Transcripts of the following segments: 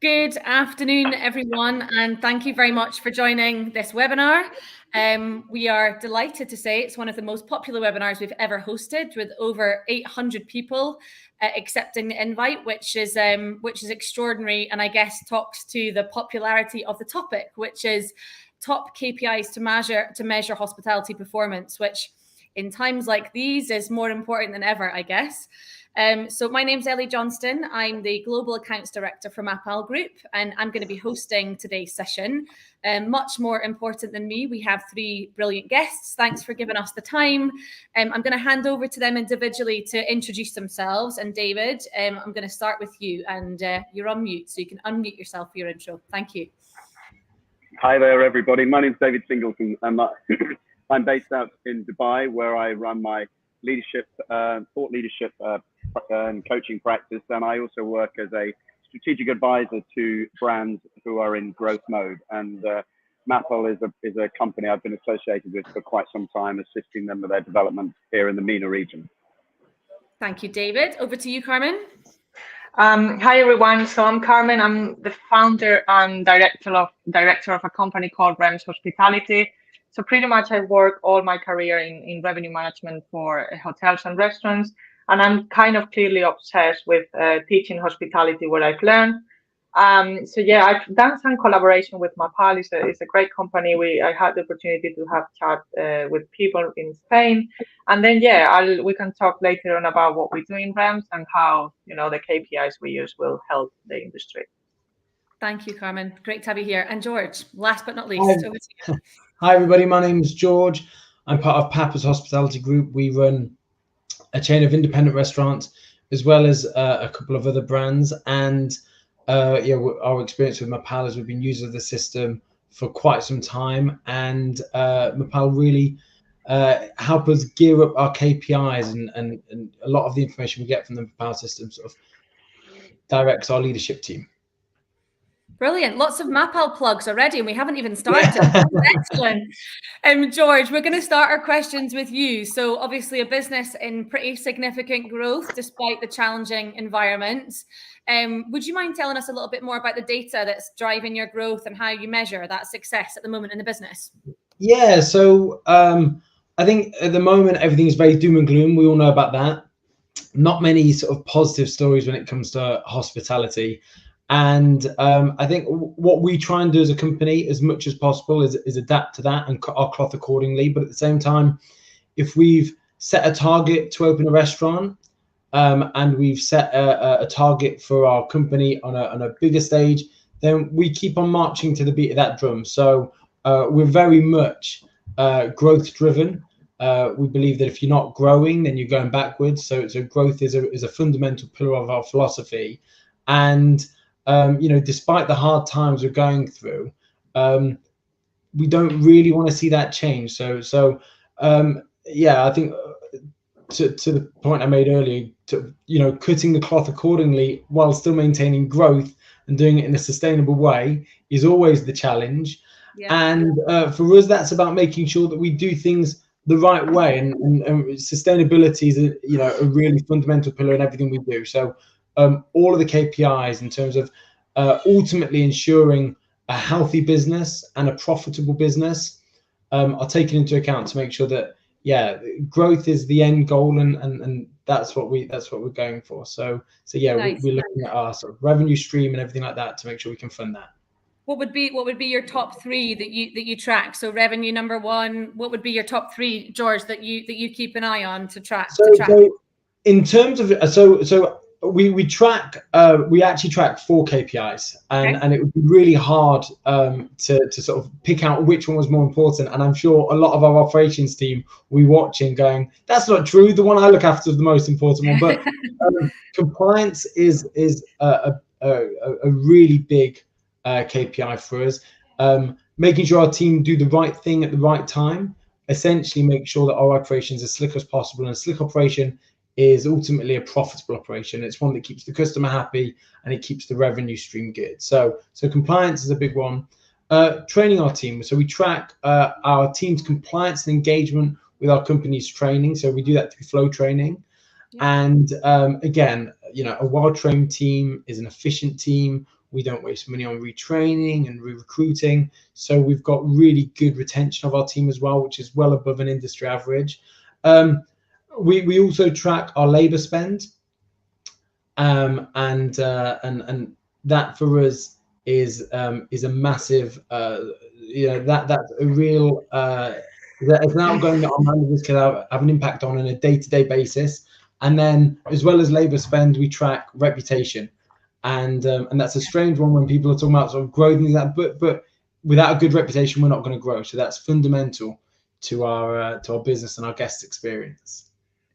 Good afternoon, everyone, and thank you very much for joining this webinar. We are delighted to say it's one of the most popular webinars we've ever hosted, with over 800 people accepting the invite, which is extraordinary, and I guess talks to the popularity of the topic, which is top KPIs to measure hospitality performance, which in times like these is more important than ever, I guess. So my name's Ellie Johnston. I'm the Global Accounts Director for Mapal Group, and I'm going to be hosting today's session. Much more important than me, we have three brilliant guests. Thanks for giving us the time. I'm going to hand over to them individually to introduce themselves. And David, I'm going to start with you, and you're on mute, so you can unmute yourself for your intro. Thank you. Hi there, everybody. My name's David Singleton, and I'm based out in Dubai, where I run my leadership, thought leadership and coaching practice, and I also work as a strategic advisor to brands who are in growth mode. And Mapal is a company I've been associated with for quite some time, assisting them with their development here in the MENA region. Thank you, David. Over to you, Carmen. Hi, everyone. So I'm Carmen. I'm the founder and director of a company called Rems Hospitality. So pretty much I work all my career in revenue management for hotels and restaurants. And I'm kind of clearly obsessed with teaching hospitality, what I've learned. So yeah, I've done some collaboration with Mapal. It's a great company. I had the opportunity to have chat with people in Spain. And then, yeah, we can talk later on about what we do in Rems and how, the KPIs we use will help the industry. Thank you, Carmen. Great to have you here. And George, last but not least, over to you. Hi, everybody. My name is George. I'm part of Papa's Hospitality Group. We run a chain of independent restaurants, as well as a couple of other brands. And our experience with Mapal is we've been users of the system for quite some time. And Mapal really help us gear up our KPIs, and a lot of the information we get from the Mapal system sort of directs our leadership team. Brilliant. Lots of Mapal plugs already, and we haven't even started. Excellent. George, we're going to start our questions with you. So obviously a business in pretty significant growth despite the challenging environment. Would you mind telling us a little bit more about the data that's driving your growth and how you measure that success at the moment in the business? Yeah, so I think at the moment everything is very doom and gloom. We all know about that. Not many sort of positive stories when it comes to hospitality. And I think what we try and do as a company, as much as possible, is adapt to that and cut our cloth accordingly. But at the same time, if we've set a target to open a restaurant, and we've set a target for our company on a bigger stage, then we keep on marching to the beat of that drum. So we're very much growth driven. We believe that if you're not growing, then you're going backwards. So growth is a fundamental pillar of our philosophy. And despite the hard times we're going through, we don't really want to see that change. So I think to the point I made earlier, cutting the cloth accordingly while still maintaining growth and doing it in a sustainable way is always the challenge. Yeah. And for us, that's about making sure that we do things the right way, and sustainability is a really fundamental pillar in everything we do. So all of the KPIs in terms of ultimately ensuring a healthy business and a profitable business are taken into account to make sure that growth is the end goal, and that's what we're going for. So nice. We're looking at our sort of revenue stream and everything like that to make sure we can fund that. What would be your top three that you track? So revenue number one. What would be your top three, George, that you keep an eye on to track? So in terms of we track we actually track 4 KPIs, and it would be really hard to sort of pick out which one was more important. And I'm sure a lot of our operations team will be watching going, that's not true, the one I look after is the most important one. But compliance is a really big KPI for us. Making sure our team do the right thing at the right time, essentially make sure that our operations are as slick as possible. And a slick operation is ultimately a profitable operation. It's one that keeps the customer happy and it keeps the revenue stream good. So compliance is a big one. Training our team. So we track our team's compliance and engagement with our company's training. So we do that through flow training. Yeah. And again, a well-trained team is an efficient team We don't waste money on retraining and recruiting. So we've got really good retention of our team as well, which is well above an industry average. We also track our labor spend, and that for us is a massive, that's a real that is an outgoing that our managers can have an impact on a day-to-day basis. And then, as well as labor spend, we track reputation, and that's a strange one when people are talking about sort of growth and that. But without a good reputation, we're not going to grow. So that's fundamental to our business and our guest experience.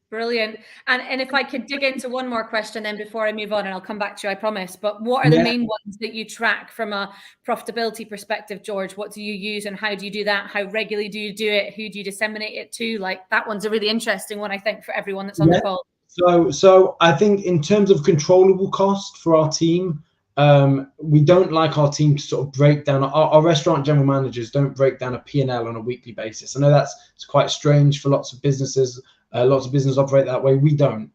Brilliant. And if I could dig into one more question then before I move on, and I'll come back to you, I promise. But what are the main ones that you track from a profitability perspective, George? What do you use and how do you do that? How regularly do you do it? Who do you disseminate it to? Like, that one's a really interesting one, I think, for everyone that's on the call. So I think in terms of controllable cost for our team, we don't like our team to sort of break down. Our restaurant general managers don't break down a P&L on a weekly basis. I know it's quite strange for lots of businesses. Lots of businesses operate that way. We don't.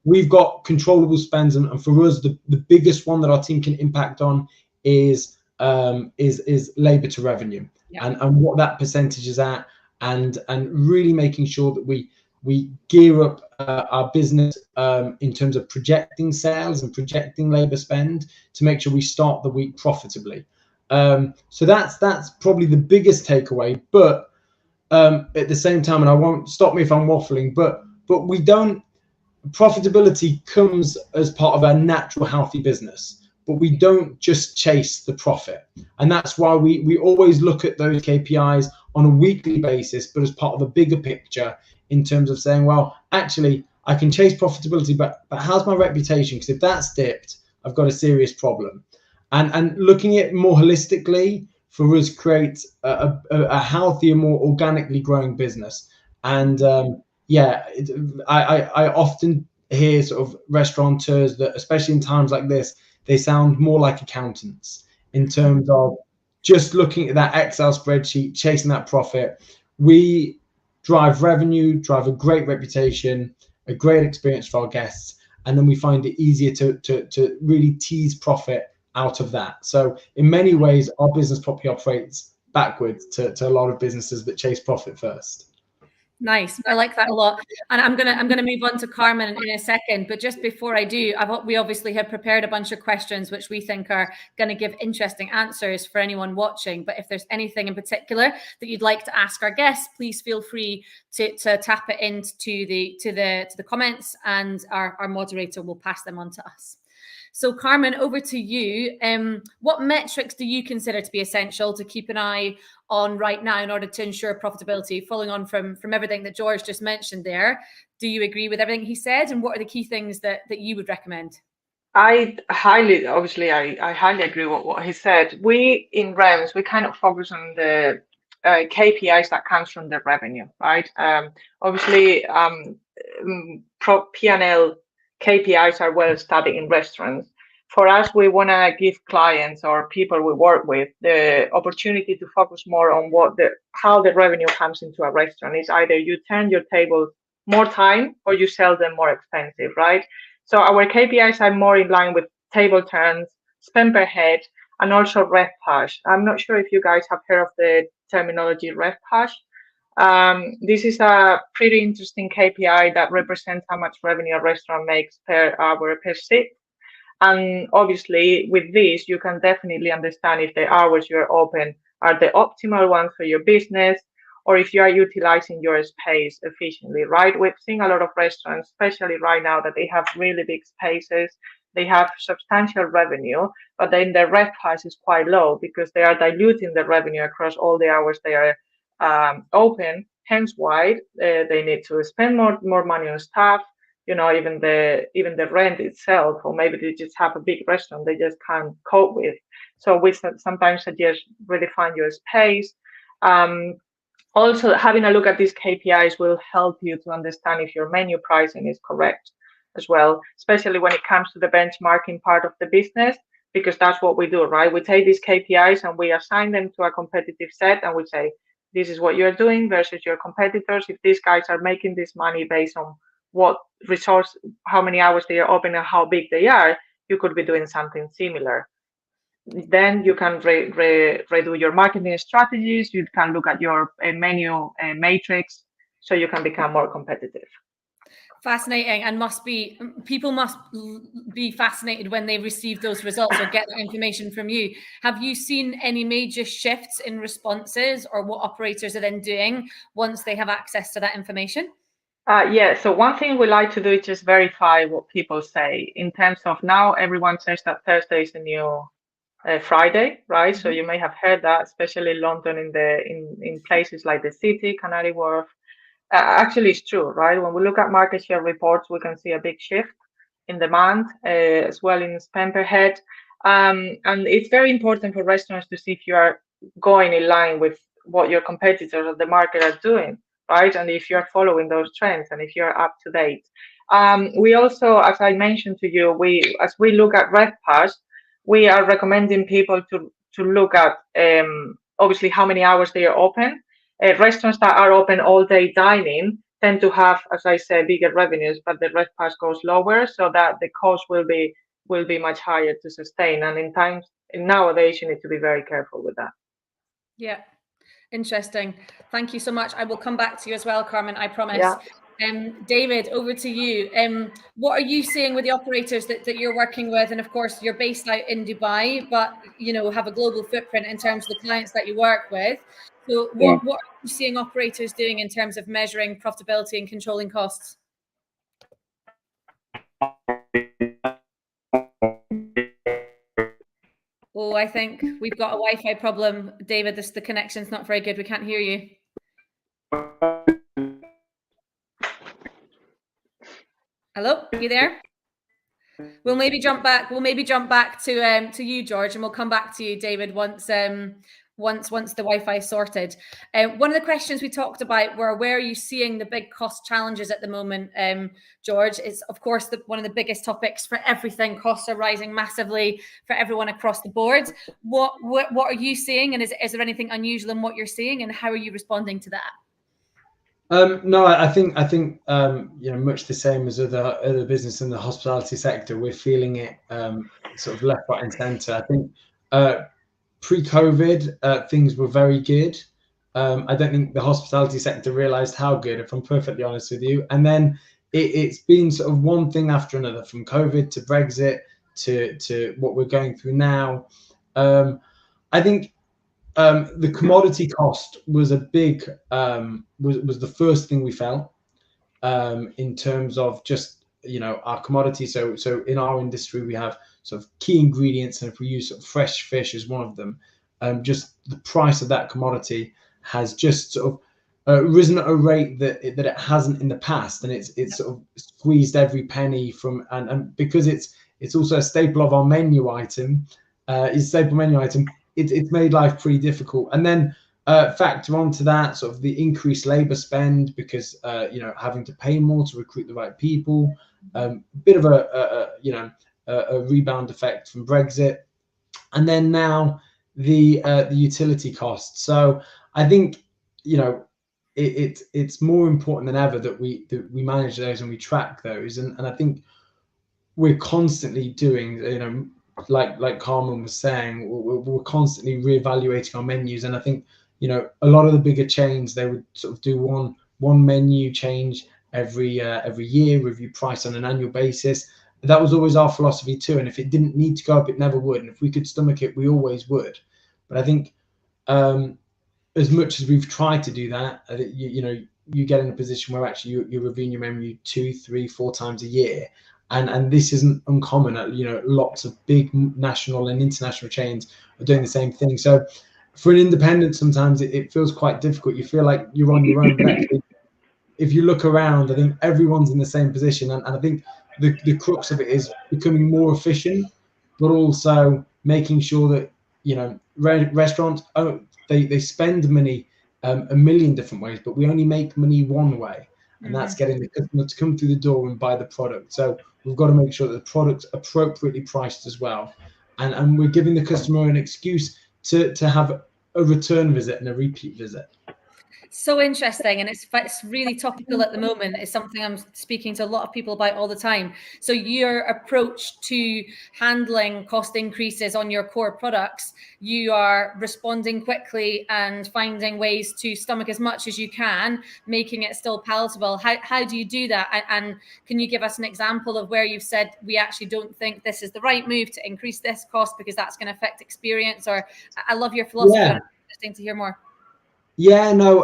We've got controllable spends, and for us, the biggest one that our team can impact on is labor to revenue, and what that percentage is at, and really making sure that we gear up our business in terms of projecting sales and projecting labor spend to make sure we start the week profitably. So that's probably the biggest takeaway. But at the same time, and I won't stop me if I'm waffling, but we don't, profitability comes as part of our natural healthy business, but we don't just chase the profit. And that's why we always look at those KPIs on a weekly basis, but as part of a bigger picture in terms of saying, well, actually, I can chase profitability, but how's my reputation? Because if that's dipped, I've got a serious problem. And looking at it more holistically, for us, create a healthier, more organically growing business. And I often hear sort of restaurateurs that, especially in times like this, they sound more like accountants in terms of just looking at that Excel spreadsheet, chasing that profit. We drive revenue, drive a great reputation, a great experience for our guests, and then we find it easier to really tease profit out of that. So in many ways, our business probably operates backwards to a lot of businesses that chase profit first. Nice. I like that a lot. And I'm gonna move on to Carmen in a second. But just before I do, we obviously have prepared a bunch of questions which we think are going to give interesting answers for anyone watching. But if there's anything in particular that you'd like to ask our guests, please feel free to tap it into the comments, and our moderator will pass them on to us. So Carmen, over to you. What metrics do you consider to be essential to keep an eye on right now in order to ensure profitability? Following on from everything that George just mentioned there, do you agree with everything he said? And what are the key things that you would recommend? I highly agree with what he said. We in REMS, we kind of focus on the KPIs that comes from the revenue, right? Obviously, P&L KPIs are well studied in restaurants. For us, we want to give clients or people we work with the opportunity to focus more on how the revenue comes into a restaurant. It's either you turn your tables more time or you sell them more expensive, right? So our KPIs are more in line with table turns, spend per head, and also RevPAR. I'm not sure if you guys have heard of the terminology RevPAR. This is a pretty interesting KPI that represents how much revenue a restaurant makes per hour per seat. And obviously, with this, you can definitely understand if the hours you're open are the optimal ones for your business, or if you are utilizing your space efficiently, right? We've seen a lot of restaurants, especially right now, that they have really big spaces. They have substantial revenue, but then the RevPAR is quite low because they are diluting the revenue across all the hours they are open, hence why they need to spend more money on staff, even the rent itself, or maybe they just have a big restaurant they just can't cope with. So we sometimes suggest really find your space. Also, having a look at these KPIs will help you to understand if your menu pricing is correct as well, especially when it comes to the benchmarking part of the business, because that's what we do, right? We take these KPIs and we assign them to a competitive set, and we say, this is what you're doing versus your competitors. If these guys are making this money based on what resource, how many hours they are open and how big they are, you could be doing something similar. then you can redo your marketing strategies. You can look at your menu matrix, so you can become more competitive. Fascinating, and people must be fascinated when they receive those results or get that information from you. Have you seen any major shifts in responses, or what operators are then doing once they have access to that information? Yeah, so one thing we like to do is just verify what people say, in terms of, now everyone says that Thursday is the new Friday, right? So you may have heard that, especially London, in places like the City, Canary Wharf. Actually, it's true, right? When we look at market share reports, we can see a big shift in demand, as well in spend per head. And it's very important for restaurants to see if you are going in line with what your competitors or the market are doing, right? And if you're following those trends and if you're up to date. We also, as I mentioned to you, as we look at RevPAS, we are recommending people to look at obviously how many hours they are open. Restaurants that are open all day dining tend to have, as I said, bigger revenues, but the RevPAS goes lower, so that the cost will be much higher to sustain. And nowadays, you need to be very careful with that. Yeah, interesting. Thank you so much. I will come back to you as well, Carmen, I promise. Yeah. David, over to you. What are you seeing with the operators that you're working with? And of course, you're based out in Dubai, but have a global footprint in terms of the clients that you work with. So what are you seeing operators doing in terms of measuring profitability and controlling costs? Oh, I think we've got a Wi-Fi problem, David. The connection's not very good. We can't hear you. Hello, are you there? We'll maybe jump back. We'll maybe jump back to you, George, and we'll come back to you, David, once the Wi-Fi is sorted. One of the questions we talked about were, where are you seeing the big cost challenges at the moment, George? It's of course one of the biggest topics for everything. Costs are rising massively for everyone across the board. What are you seeing, and is there anything unusual in what you're seeing, and how are you responding to that? No, I think much the same as other business in the hospitality sector. We're feeling it sort of left, right, and centre. I think pre-COVID things were very good. I don't think the hospitality sector realised how good, if I'm perfectly honest with you. And then it's been sort of one thing after another, from COVID to Brexit to what we're going through now. I think the commodity cost was a big was the first thing we felt in terms of just our commodity. So in our industry we have sort of key ingredients, and if we use sort of fresh fish as one of them, just the price of that commodity has just sort of risen at a rate that it hasn't in the past, and it's sort of squeezed every penny from, and because it's also a staple of our menu item, it's made life pretty difficult. And then factor onto that sort of the increased labor spend, because having to pay more to recruit the right people, bit of a rebound effect from Brexit, and then now the utility costs. So I think it's more important than ever that we manage those and we track those, and I think we're constantly doing, like Carmen was saying, we're constantly reevaluating our menus. And I think a lot of the bigger chains, they would sort of do one menu change every year, review price on an annual basis. That was always our philosophy too, and if it didn't need to go up, it never would, and if we could stomach it, we always would. But I think as much as we've tried to do that, you get in a position where actually you're reviewing your menu 2, 3, 4 times a year. And this isn't uncommon. Lots of big national and international chains are doing the same thing. So for an independent, sometimes it feels quite difficult. You feel like you're on your own, but actually, if you look around, I think everyone's in the same position. And I think the crux of it is becoming more efficient, but also making sure that restaurants, they spend money a million different ways, but we only make money one way. And that's getting the customer to come through the door and buy the product. So we've got to make sure that the product's appropriately priced as well. And we're giving the customer an excuse to have a return visit and a repeat visit. So interesting, and it's really topical at the moment. It's something I'm speaking to a lot of people about all the time. So your approach to handling cost increases on your core products, you are responding quickly and finding ways to stomach as much as you can, making it still palatable. How do you do that? And can you give us an example of where you've said, we actually don't think this is the right move to increase this cost because that's going to affect experience? Or I love your philosophy. Yeah. It's interesting to hear more. Yeah, no.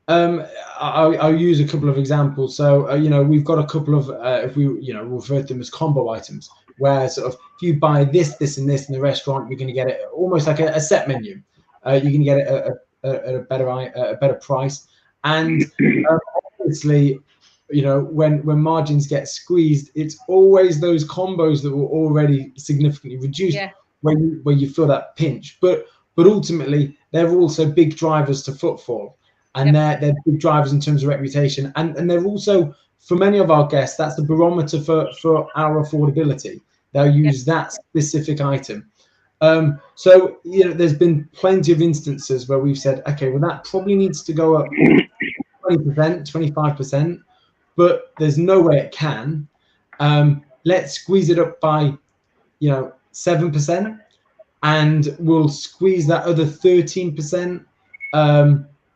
I'll use a couple of examples. So, we've got a couple of, if we, refer to them as combo items, where sort of if you buy this, this, and this in the restaurant, you're going to get it almost like a set menu. You're going to get it at a better price. And obviously, when margins get squeezed, it's always those combos that were already significantly reduced when you feel that pinch. But ultimately, they're also big drivers to footfall, and they're big drivers in terms of reputation. And they're also, for many of our guests, that's the barometer for our affordability. They'll use that specific item. So, there's been plenty of instances where we've said, okay, well, that probably needs to go up 20%, 25%, but there's no way it can. Let's squeeze it up by, 7%. And we'll squeeze that other 13%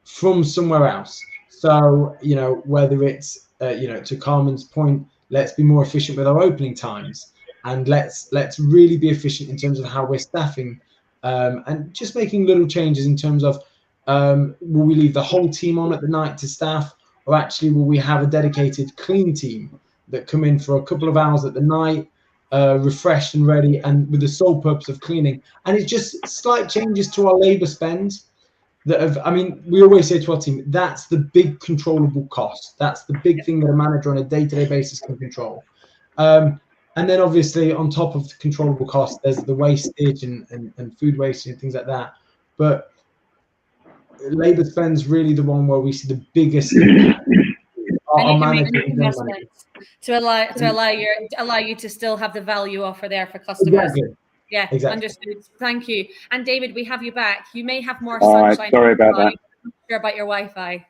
from somewhere else. So, whether it's, to Carmen's point, let's be more efficient with our opening times, and let's really be efficient in terms of how we're staffing, and just making little changes in terms of, will we leave the whole team on at the night to staff, or actually will we have a dedicated clean team that come in for a couple of hours at the night, refreshed and ready, and with the sole purpose of cleaning. And it's just slight changes to our labor spend that have, we always say to our team, that's the big controllable cost. That's the big thing that a manager on a day-to-day basis can control. And then obviously on top of the controllable cost, there's the wastage and food wastage and things like that. But labor spend's really the one where we see the biggest impact. To allow you to still have the value offer there for customers. Exactly. Yeah, exactly. Understood. Thank you. And David, we have you back. You may have more sunshine. Sorry about that. I'm not sure about your Wi-Fi.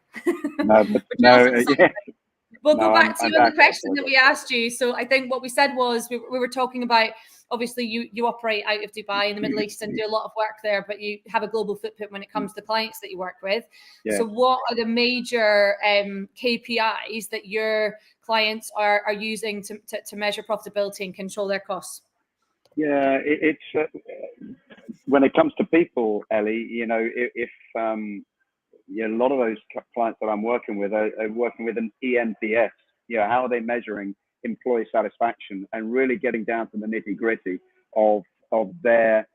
We'll go back to the question that we asked you. So I think what we said was we were talking about, obviously you operate out of Dubai in the Middle East and do a lot of work there, but you have a global footprint when it comes to clients that you work with. Yeah. So what are the major KPIs that your clients are using to measure profitability and control their costs? Yeah, it's when it comes to people, Ellie, if a lot of those clients that I'm working with are working with an ENPS. How are they measuring employee satisfaction and really getting down to the nitty gritty of their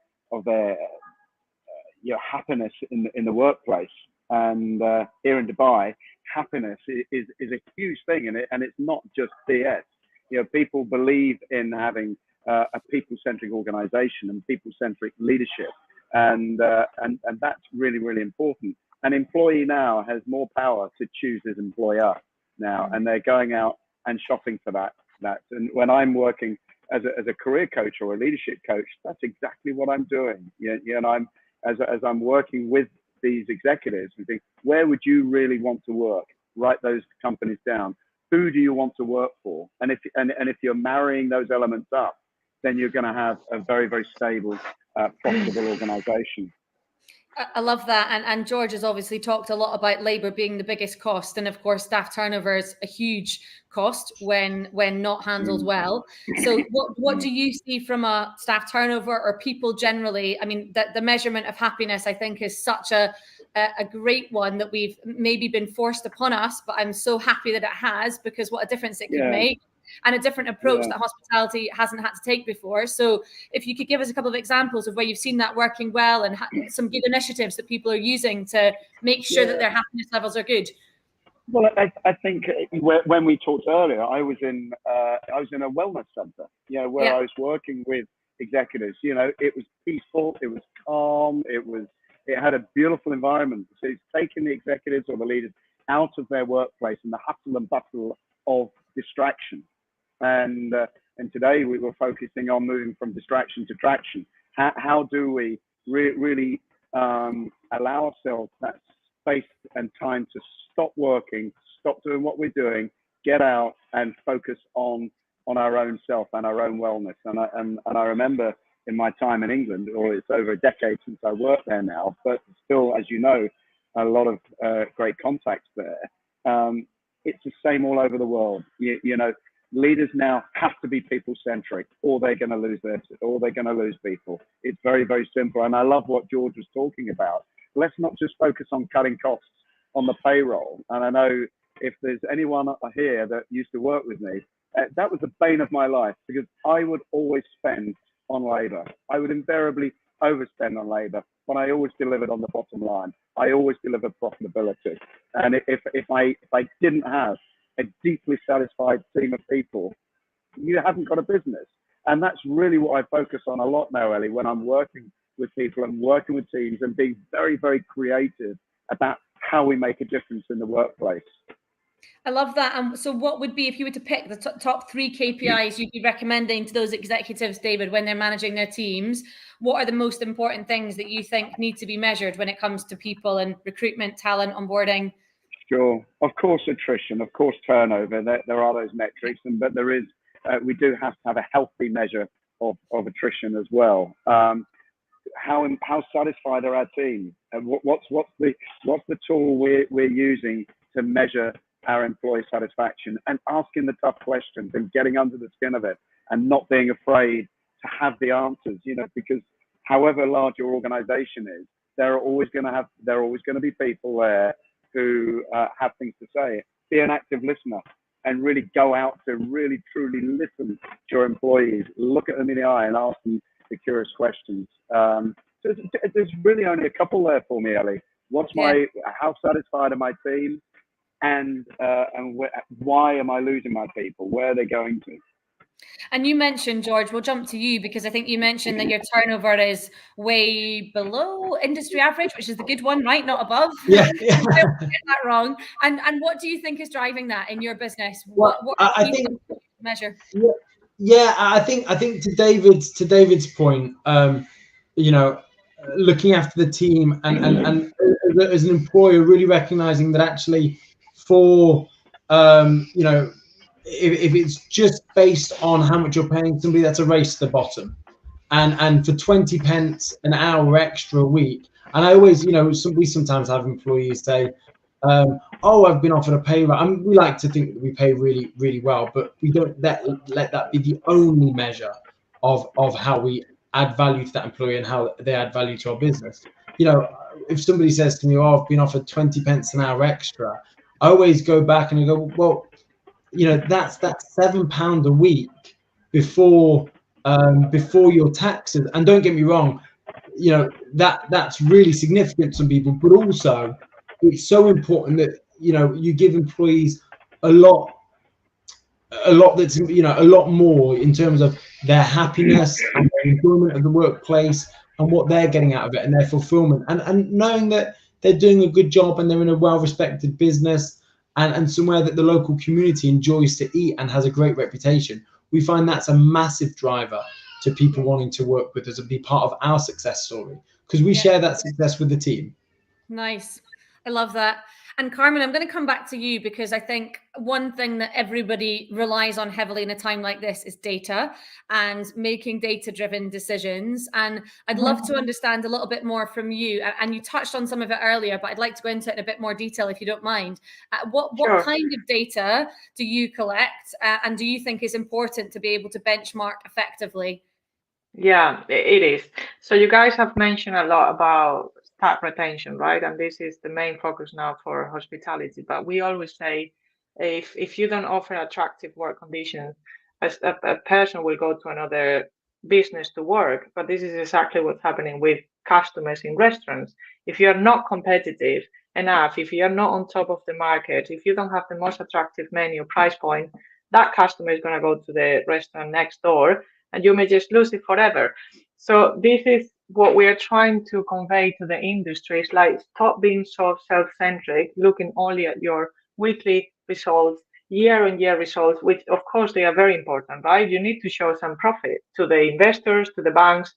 happiness in the workplace. And here in Dubai, happiness is a huge thing, and it's not just BS. People believe in having a people-centric organization and people-centric leadership, and that's really, really important. An employee now has more power to choose his employer now, and they're going out and shopping for that. And when I'm working as a career coach or a leadership coach, that's exactly what I'm doing. And I'm working with these executives and think, where would you really want to work? Write those companies down. Who do you want to work for? And if you're marrying those elements up, then you're going to have a very, very stable, profitable organization. I love that. And George has obviously talked a lot about labor being the biggest cost. And of course, staff turnover is a huge cost when not handled well. So what do you see from a staff turnover or people generally? The measurement of happiness, I think, is such a great one that we've maybe been forced upon us, but I'm so happy that it has, because what a difference it could make. And a different approach that hospitality hasn't had to take before. So if you could give us a couple of examples of where you've seen that working well and some good initiatives that people are using to make sure that their happiness levels are good. Well, I think when we talked earlier, I was in a wellness center, where I was working with executives. It was peaceful, it was calm, it had a beautiful environment. So it's taking the executives or the leaders out of their workplace and the hustle and bustle of distraction. And today we were focusing on moving from distraction to traction. How do we really allow ourselves that space and time to stop working, stop doing what we're doing, get out and focus on our own self and our own wellness. And I remember in my time in England, or it's over a decade since I worked there now, but still, as you know, a lot of great contacts there. It's the same all over the world. You know, leaders now have to be people-centric, or they're going to lose people. It's very, very simple. And I love what George was talking about. Let's not just focus on cutting costs on the payroll. And I know if there's anyone here that used to work with me, that was the bane of my life, because I would always spend on labor. I would invariably overspend on labor, but I always delivered on the bottom line. I always delivered profitability. And if I didn't have a deeply satisfied team of people, you haven't got a business. And that's really what I focus on a lot now, Ellie, when I'm working with people and working with teams and being very, very creative about how we make a difference in the workplace. I love that. So what would be, if you were to pick the top 3 KPIs you'd be recommending to those executives, David, when they're managing their teams, what are the most important things that you think need to be measured when it comes to people and recruitment, talent, onboarding? Sure. Of course, attrition, of course, turnover. There are those metrics, but there is, we do have to have a healthy measure of attrition as well. How satisfied are our teams? What's the tool we're using to measure our employee satisfaction, and asking the tough questions and getting under the skin of it and not being afraid to have the answers, you know, because however large your organization is, there are always going to be people there who have things to say. Be an active listener and really go out to really truly listen to your employees, look at them in the eye and ask them the curious questions. So there's really only a couple there for me, Ellie. How satisfied are my team? And why am I losing my people? Where are they going to? And you mentioned, George, we'll jump to you, because I think you mentioned that your turnover is way below industry average, which is the good one, right? Not above. Yeah. Don't get that wrong. And what do you think is driving that in your business? Well, what I think measure? Yeah, I think to David's point, you know, looking after the team and as an employer, really recognizing that actually for you know, if it's just based on how much you're paying somebody, that's a race to the bottom. And for 20 pence an hour extra a week, and I always, you know, we sometimes have employees say, oh, I've been offered a pay rise. I mean, we like to think that we pay really, really well, but we don't let that be the only measure of how we add value to that employee and how they add value to our business. You know, if somebody says to me, oh, I've been offered 20 pence an hour extra, I always go back and I go, well, you know, that's £7 a week before your taxes. And don't get me wrong, you know, that's really significant to some people, but also it's so important that, you know, you give employees a lot that's, you know, a lot more in terms of their happiness and their enjoyment of the workplace and what they're getting out of it and their fulfillment, and knowing that they're doing a good job and they're in a well-respected business and somewhere that the local community enjoys to eat and has a great reputation. We find that's a massive driver to people wanting to work with us and be part of our success story, because we share that success with the team. Nice. I love that. And Carmen, I'm going to come back to you, because I think one thing that everybody relies on heavily in a time like this is data and making data-driven decisions. And I'd love to understand a little bit more from you. And you touched on some of it earlier, but I'd like to go into it in a bit more detail, if you don't mind. What kind of data do you collect, and do you think is important to be able to benchmark effectively? Yeah, it is. So you guys have mentioned a lot about staff retention, right? And this is the main focus now for hospitality. But we always say, if you don't offer attractive work conditions, a person will go to another business to work. But this is exactly what's happening with customers in restaurants. If you're not competitive enough, if you're not on top of the market, if you don't have the most attractive menu price point, that customer is going to go to the restaurant next door, and you may just lose it forever. So this is what we are trying to convey to the industry. Is like, stop being so self-centric, looking only at your weekly results, year-on-year results, which of course they are very important, right? You need to show some profit to the investors, to the banks,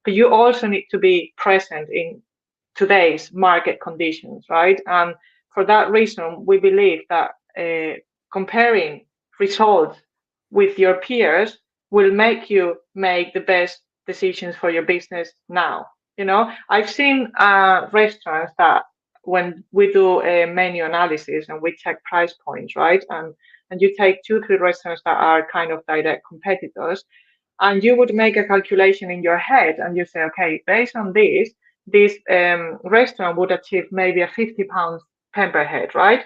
but you also need to be present in today's market conditions, right? And for that reason, we believe that comparing results with your peers will make you make the best decisions for your business now. I've seen restaurants that when we do a menu analysis and we check price points, right? And you take 2-3 restaurants that are kind of direct competitors, and you would make a calculation in your head and you say, okay, based on this restaurant would achieve maybe a £50 spend per head, right?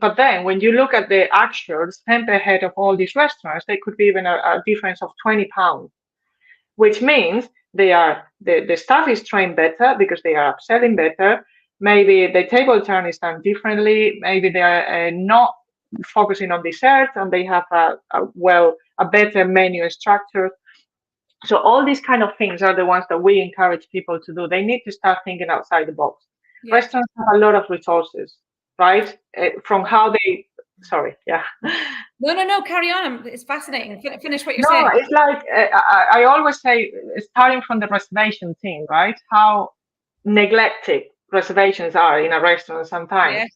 But then when you look at the actual spend per head of all these restaurants, there could be even a difference of £20, which means the staff is trained better because they are upselling better. Maybe the table turn is done differently. Maybe they are not focusing on dessert and they have a better menu structure. So all these kind of things are the ones that we encourage people to do. They need to start thinking outside the box. Yeah. Restaurants have a lot of resources, right? From how they, sorry, yeah. No, carry on. It's fascinating. Finish what you're saying. No, it's like, I always say, starting from the reservation team, right? How neglected reservations are in a restaurant sometimes. Yeah.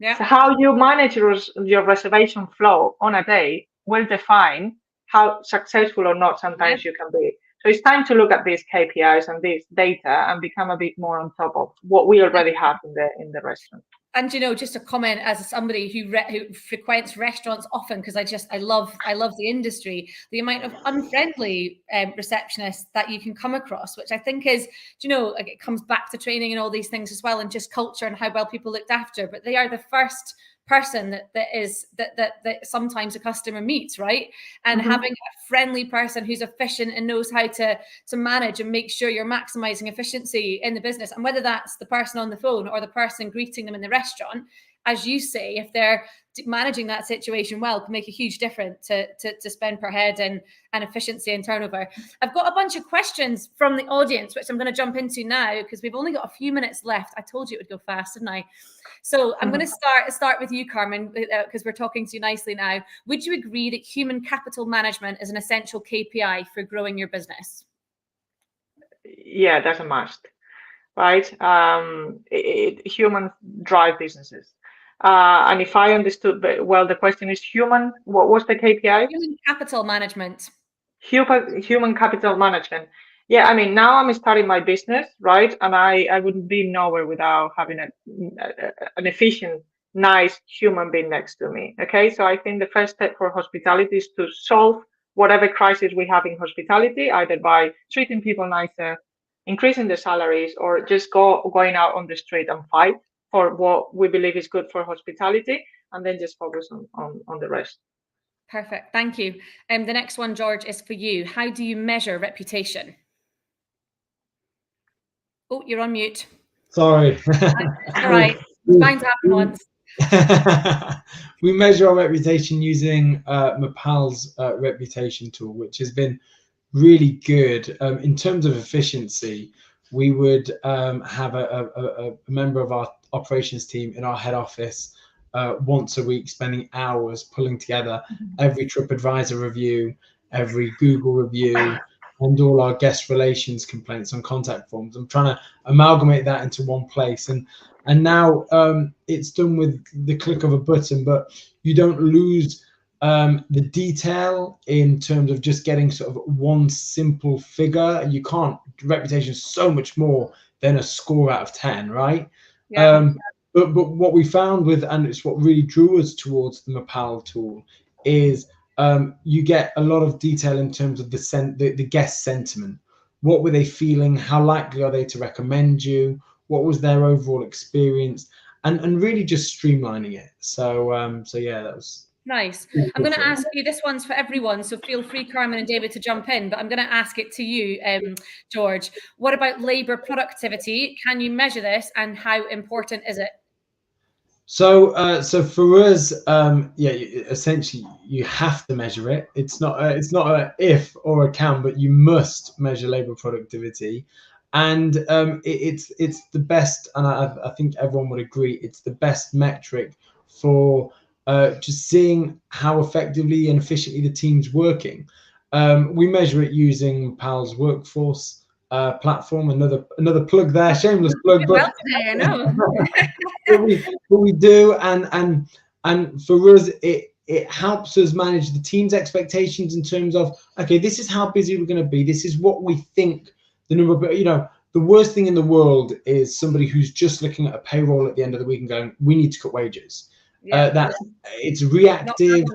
Yeah. So how you manage your reservation flow on a day will define how successful or not sometimes you can be. So it's time to look at these KPIs and this data and become a bit more on top of what we already have in the restaurant. And just a comment as somebody who frequents restaurants often, because I love the industry, the amount of unfriendly receptionists that you can come across, which I think is, it comes back to training and all these things as well, and just culture and how well people looked after. But they are the first person that sometimes a customer meets, right? And having a friendly person who's efficient and knows how to manage and make sure you're maximizing efficiency in the business, and whether that's the person on the phone or the person greeting them in the restaurant, as you say, if they're managing that situation well, can make a huge difference to spend per head and efficiency and turnover. I've got a bunch of questions from the audience, which I'm going to jump into now because we've only got a few minutes left. I told you it would go fast, didn't I? So I'm going to start with you, Carmen, because we're talking to you nicely now. Would you agree that human capital management is an essential KPI for growing your business? Yeah, that's a must, right? Humans drive businesses. And if I understood well, the question is what was the KPI? Human capital management. Human capital management. Yeah, I mean, now I'm starting my business, right? And I wouldn't be nowhere without having an efficient, nice human being next to me. Okay, so I think the first step for hospitality is to solve whatever crisis we have in hospitality, either by treating people nicer, increasing their salaries, or just going out on the street and fight for what we believe is good for hospitality, and then just focus on the rest. Perfect, thank you. The next one, George, is for you. How do you measure reputation? Oh, you're on mute. Sorry. All right, it's fine to happen once. We measure our reputation using Mapal's reputation tool, which has been really good. In terms of efficiency, we would have a member of our operations team in our head office once a week, spending hours pulling together every TripAdvisor review, every Google review, and all our guest relations complaints on contact forms. I'm trying to amalgamate that into one place, and now it's done with the click of a button, but you don't lose the detail in terms of just getting sort of one simple figure. You can't. Reputation is so much more than a score out of 10, right? Yeah. But what we found with, and it's what really drew us towards the Mapal tool, is you get a lot of detail in terms of the guest sentiment. What were they feeling? How likely are they to recommend you? What was their overall experience? And really just streamlining it. So yeah, that was nice. I'm going to ask you, this one's for everyone, so feel free, Carmen and David, to jump in, but I'm going to ask it to you, George. What about labor productivity? Can you measure this, and how important is it? So for us, essentially you have to measure it. It's not a if or a can, but you must measure labor productivity, and it's the best, and I think everyone would agree, it's the best metric for just seeing how effectively and efficiently the team's working. We measure it using PAL's workforce platform. Another plug there, shameless plug, but well today, I know. but we do, and for us, it helps us manage the team's expectations in terms of, okay, this is how busy we're going to be. This is what we think the number, but the worst thing in the world is somebody who's just looking at a payroll at the end of the week and going, we need to cut wages. Yeah. It's reactive.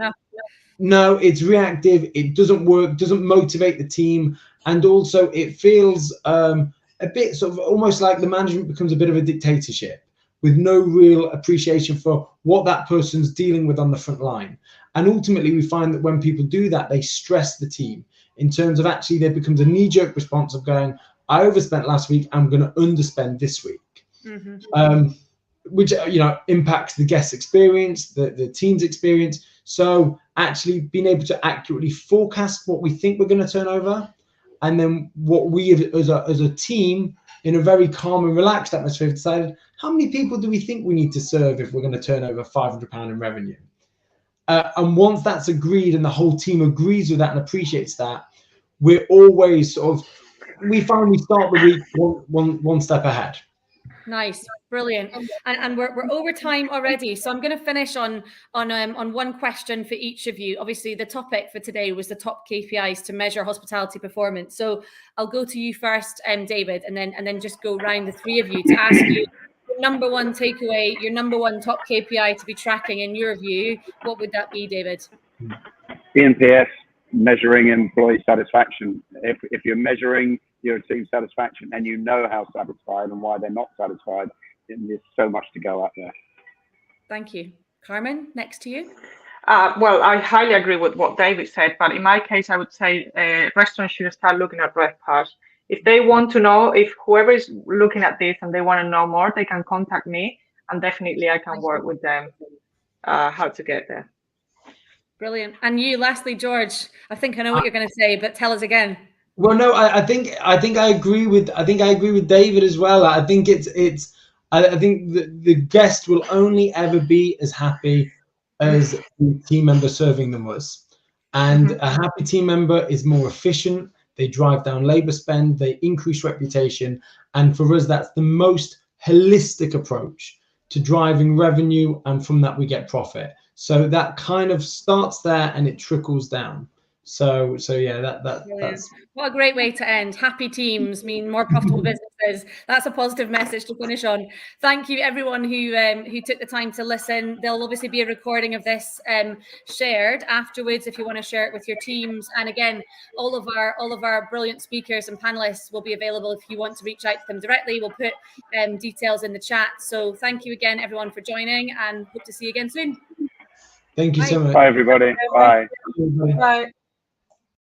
No, it's reactive. It doesn't work, doesn't motivate the team. And also it feels a bit sort of almost like the management becomes a bit of a dictatorship with no real appreciation for what that person's dealing with on the front line. And ultimately we find that when people do that, they stress the team in terms of actually there becomes a knee-jerk response of going, I overspent last week, I'm going to underspend this week. Mm-hmm. Which impacts the guest experience, the team's experience. So actually being able to accurately forecast what we think we're going to turn over, and then what we as a team in a very calm and relaxed atmosphere have decided, how many people do we think we need to serve if we're going to turn over £500 in revenue? And once that's agreed and the whole team agrees with that and appreciates that, we're always we find we start the week one step ahead. Nice, brilliant, and we're over time already, so I'm going to finish on one question for each of you. Obviously, the topic for today was the top KPIs to measure hospitality performance. So I'll go to you first, David, and then just go round the three of you to ask you your number one takeaway, your number one top KPI to be tracking in your view. What would that be, David? ENPS, measuring employee satisfaction. If you're measuring your team satisfaction and you know how satisfied and why they're not satisfied, then there's so much to go out there. Thank you. Carmen, next to you. Well, I highly agree with what David said, but in my case, I would say restaurants should start looking at RevPAR. If they want to know, if whoever is looking at this and they want to know more, they can contact me, and definitely I can work with them how to get there. Brilliant. And you, lastly, George, I think I know what you're going to say, but tell us again. Well, no, I think I agree with David as well. I think I think the guest will only ever be as happy as the team member serving them was, and a happy team member is more efficient. They drive down labor spend, they increase reputation, and for us that's the most holistic approach to driving revenue, and from that we get profit. So that kind of starts there and it trickles down. So yeah, that's what a great way to end. Happy teams mean more profitable businesses. That's a positive message to finish on. Thank you everyone who took the time to listen. There'll obviously be a recording of this shared afterwards if you want to share it with your teams. And again, all of our brilliant speakers and panelists will be available if you want to reach out to them directly. We'll put details in the chat. So thank you again everyone for joining, and hope to see you again soon. Thank you so much. Bye everybody. Bye. Bye.